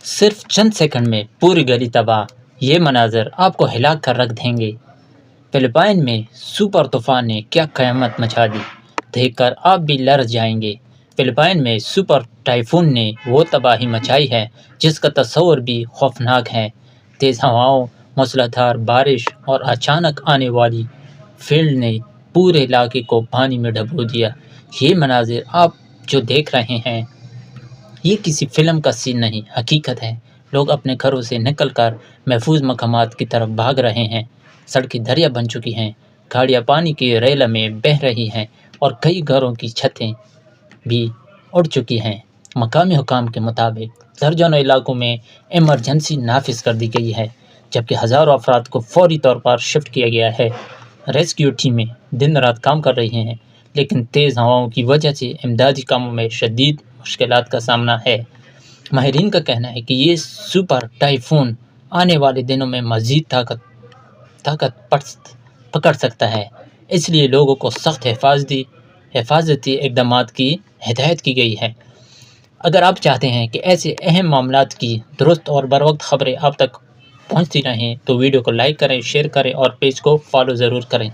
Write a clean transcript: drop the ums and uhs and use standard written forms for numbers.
صرف چند سیکنڈ میں پوری گلی تباہ، یہ مناظر آپ کو ہلا کر رکھ دیں گے۔ فلپائن میں سپر طوفان نے کیا قیامت مچا دی، دیکھ کر آپ بھی لرز جائیں گے۔ فلپائن میں سپر ٹائفون نے وہ تباہی مچائی ہے جس کا تصور بھی خوفناک ہے۔ تیز ہواؤں، موسلادھار بارش اور اچانک آنے والی فلڈ نے پورے علاقے کو پانی میں ڈبو دیا۔ یہ مناظر آپ جو دیکھ رہے ہیں یہ کسی فلم کا سین نہیں، حقیقت ہے۔ لوگ اپنے گھروں سے نکل کر محفوظ مقامات کی طرف بھاگ رہے ہیں۔ سڑکیں دریا بن چکی ہیں، گاڑیاں پانی کی ریلوں میں بہہ رہی ہیں اور کئی گھروں کی چھتیں بھی اڑ چکی ہیں۔ مقامی حکام کے مطابق درجنوں علاقوں میں ایمرجنسی نافذ کر دی گئی ہے، جبکہ ہزاروں افراد کو فوری طور پر شفٹ کیا گیا ہے۔ ریسکیو ٹیمیں دن رات کام کر رہی ہیں، لیکن تیز ہواؤں کی وجہ سے امدادی کاموں میں شدید مشکلات کا سامنا ہے۔ ماہرین کا کہنا ہے کہ یہ سپر ٹائفون آنے والے دنوں میں مزید طاقت پکڑ سکتا ہے، اس لیے لوگوں کو سخت حفاظتی اقدامات کی ہدایت کی گئی ہے۔ اگر آپ چاہتے ہیں کہ ایسے اہم معاملات کی درست اور بروقت خبریں آپ تک پہنچتی رہیں تو ویڈیو کو لائک کریں، شیئر کریں اور پیج کو فالو ضرور کریں۔